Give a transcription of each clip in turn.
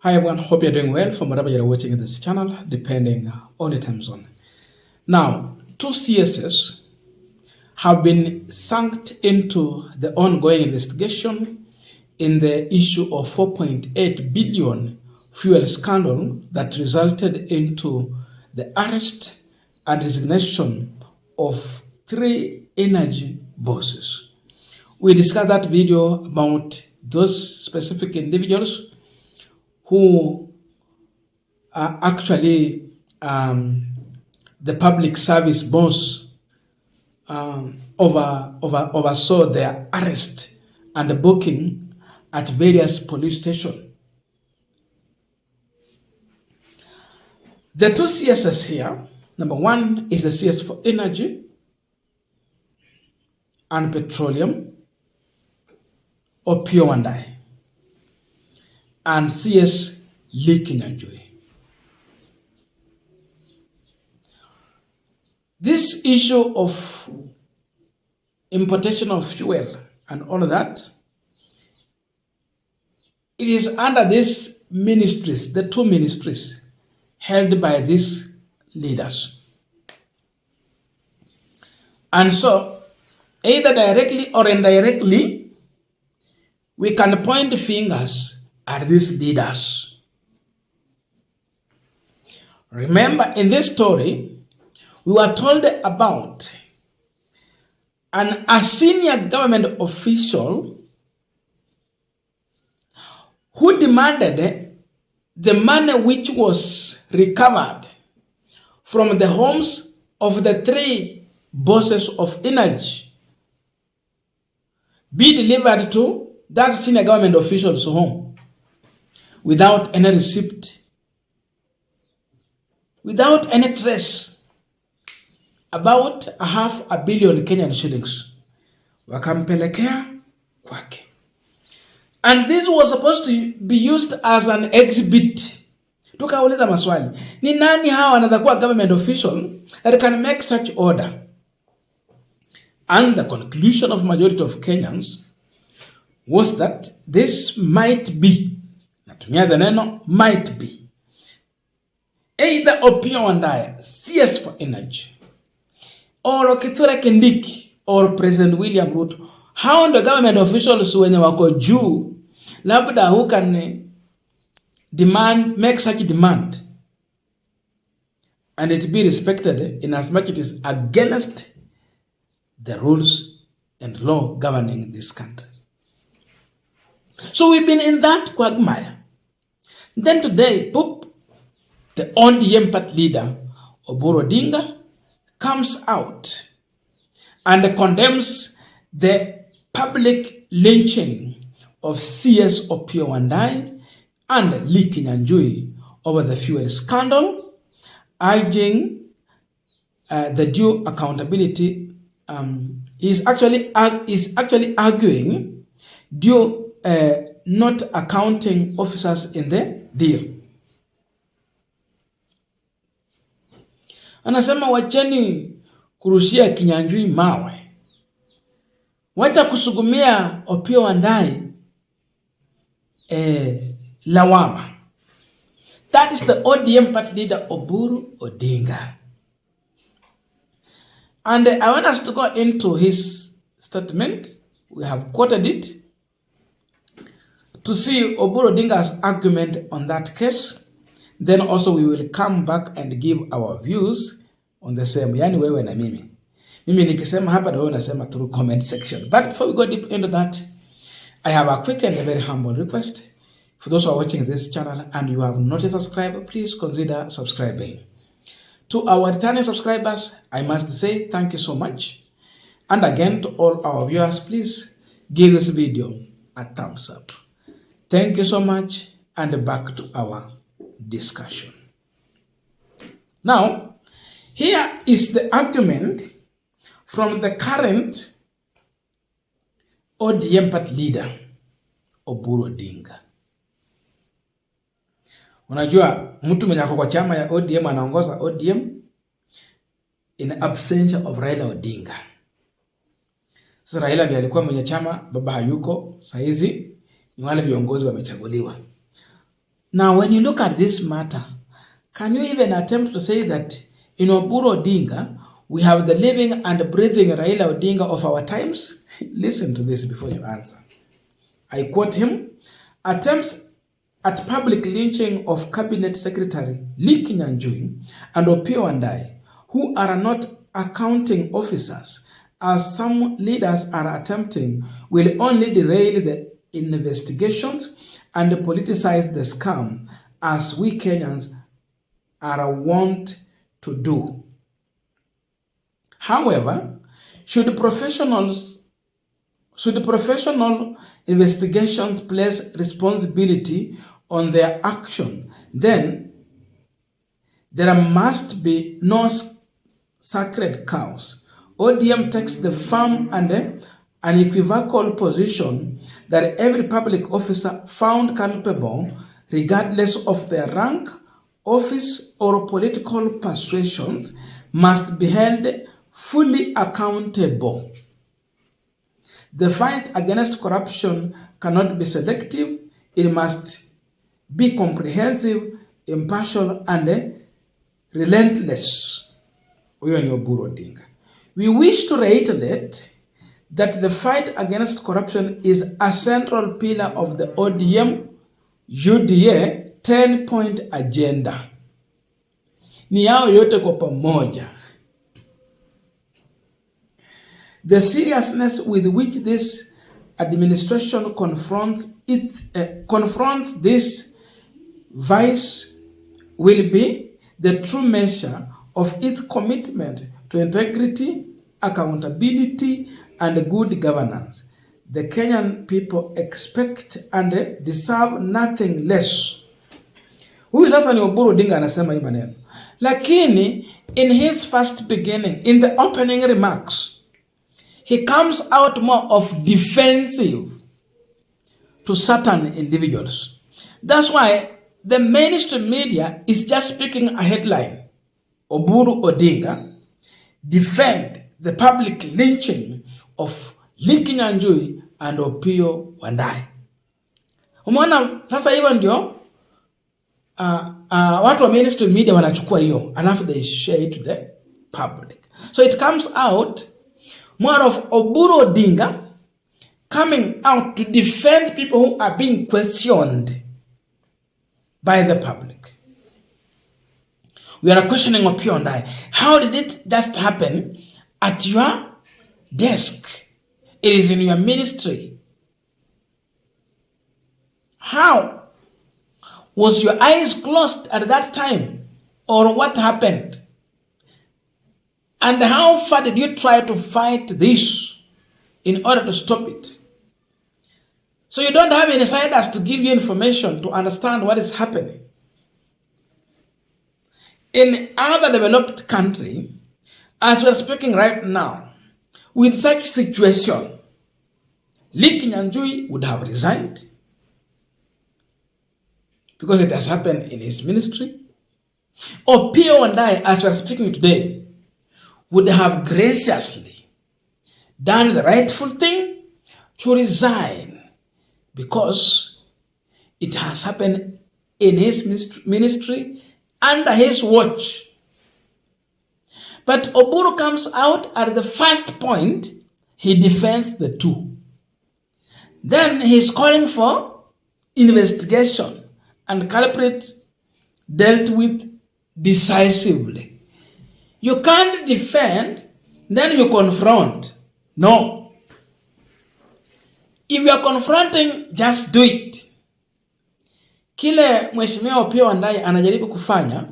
Hi everyone, hope you're doing well from wherever you're watching this channel, depending on the time zone. Now, two CSs have been sunk into the ongoing investigation in the issue of 4.8 billion fuel scandal that resulted into the arrest and resignation of 3 energy bosses. We discussed that video about those specific individuals who are actually the public service boss oversaw their arrest and booking at various police stations. The two CSs here, number one is the CS for energy and petroleum, Opiyo Wandayi, and CS Lynching. This issue of importation of fuel and all of that, it is under these ministries, the two ministries held by these leaders. And so, either directly or indirectly, we can point fingers at these leaders. Remember, in this story, we were told about a senior government official who demanded the money which was recovered from the homes of the 3 bosses of energy be delivered to that senior government official's home without any receipt, without any trace, about 500 million Kenyan shillings. Wakampelekea kwake. And this was supposed to be used as an exhibit. Tukauliza maswali. Ni nani hawa anataka government official that can make such order? And the conclusion of majority of Kenyans was that this might be, natumia the neno might be, either Opiyo Wandayi, CS for energy, or Kithure Kindiki, or President William Ruto. How the government officials wenye wako juu, labda who can demand, make such demand, and it be respected in as much it is against the rules and law governing this country. So we've been in that quagmire. Then today, boop, the ODM party leader, Oburu comes out and condemns the public lynching of CS Opiyo Wandayi and Lynching over the fuel scandal, urging the due accountability. Is actually arguing due not accounting officers in the deal. Anasema wacheni kurushia Kinyanjui mawe. Wacha kusugumia Opiyo Wandayi lawama. That is the ODM party leader Oburu Odinga. And I want us to go into his statement. We have quoted it to see Oburu Odinga's argument on that case. Then also we will come back and give our views on the same. Yani wewe na mimi. Mimi nikisema hapa na wewe unasema through comment section. But before we go deep into that, I have a quick and a very humble request. For those who are watching this channel and you have not yet subscribed, please consider subscribing. To our returning subscribers, I must say thank you so much. And again, to all our viewers, please give this video a thumbs up. Thank you so much, and back to our discussion. Now, here is the argument from the current ODM party leader, Oburu Odinga. Unajua mtu mwenye ako kwa chama ya ODM anaongoza ODM in absence of Raila Odinga. Sasa Raila ndiye alikuwa mwenye chama, baba hayuko, saizi ni wale viongozi wamechaguliwa. Now, when you look at this matter, can you even attempt to say that in Oburu Odinga, we have the living and breathing Raila Odinga of our times? Listen to this before you answer. I quote him, "Attempts at public lynching of Cabinet Secretary Lynching and Opiyo Wandayi, who are not accounting officers, as some leaders are attempting, will only derail the investigations and politicize the scam, as we Kenyans are wont to do. However, should professional investigations place responsibility on their action, then there must be no sacred cows." ODM takes the firm and unequivocal position that every public officer found culpable, regardless of their rank, office, or political persuasions, must be held fully accountable. The fight against corruption cannot be selective. It must be comprehensive, impartial, and relentless. Huyo ni Oburu Odinga. We wish to reiterate that the fight against corruption is a central pillar of the ODM UDA 10-point agenda. Ni yao yote kwa pamoja. The seriousness with which this administration confronts this vice will be the true measure of its commitment to integrity, accountability, and good governance. The Kenyan people expect and deserve nothing less. Huyu sasa ni Oburu Odinga anasema hii maneno. Lakini in his first beginning, in the opening remarks, he comes out more of defensive to certain individuals. That's why the mainstream media is just picking a headline. Oburu Odinga defend the public lynching of Lynching and Opiyo Wandayi. Umeona sasa hivyo ndio watu wa mainstream media wanachukua hiyo, alafu they share it to the public. So it comes out more of Oburu Odinga coming out to defend people who are being questioned by the public. We are questioning Opiyo Wandayi. How did it just happen at your desk? It is in your ministry. How? Was your eyes closed at that time? Or what happened? And how far did you try to fight this in order to stop it? So you don't have insiders to give you information to understand what is happening. In other developed country, as we are speaking right now, with such situation, Lynching and would have resigned because it has happened in his ministry. Opiyo Wandayi, as we are speaking today, would have graciously done the rightful thing to resign because it has happened in his ministry under his watch. But Oburu comes out at the first point, he defends the two. Then he's calling for investigation and culprit dealt with decisively. You can't defend, then you confront. No. If you are confronting, just do it. Kile Mheshimiwa Opiyo Wandayi anajaribu kufanya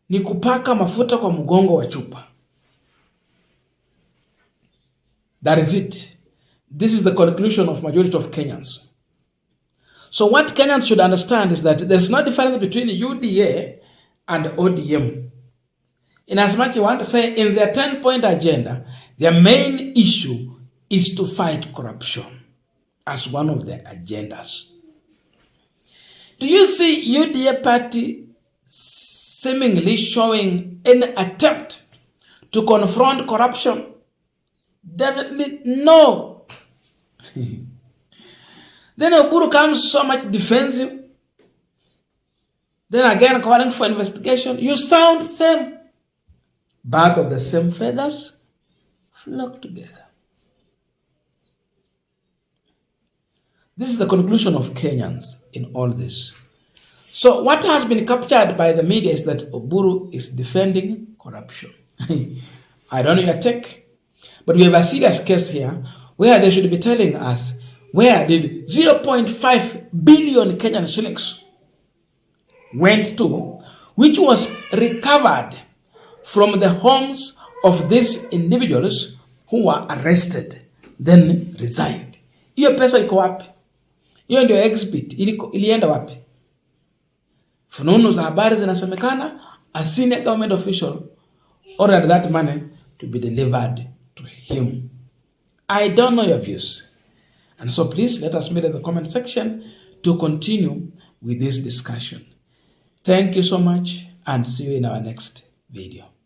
ni kupaka mafuta kwa mgongo wa chupa. That is it. This is the conclusion of majority of Kenyans. So what Kenyans should understand is that there's no difference between UDA and ODM. In as much you want to say in their 10-point agenda, their main issue is to fight corruption as one of their agendas. Do you see UDA party seemingly showing any attempt to confront corruption? Definitely no. Then Oburu comes so much defensive. Then again, calling for investigation. You sound same. Birds of the same feathers flock together. This is the conclusion of Kenyans in all this. So what has been captured by the media is that Oburu is defending corruption. I don't know your take, but we have a serious case here where they should be telling us where did 0.5 billion Kenyan shillings went to, which was recovered from the homes of these individuals who were arrested, then resigned. Hiyo pesa iko wapi? Hiyo ndio exhibit ilienda wapi? Fununu za habari zinasemekana a senior government official ordered that money to be delivered to him. I don't know your views. And so please let us meet in the comment section to continue with this discussion. Thank you so much and see you in our next video.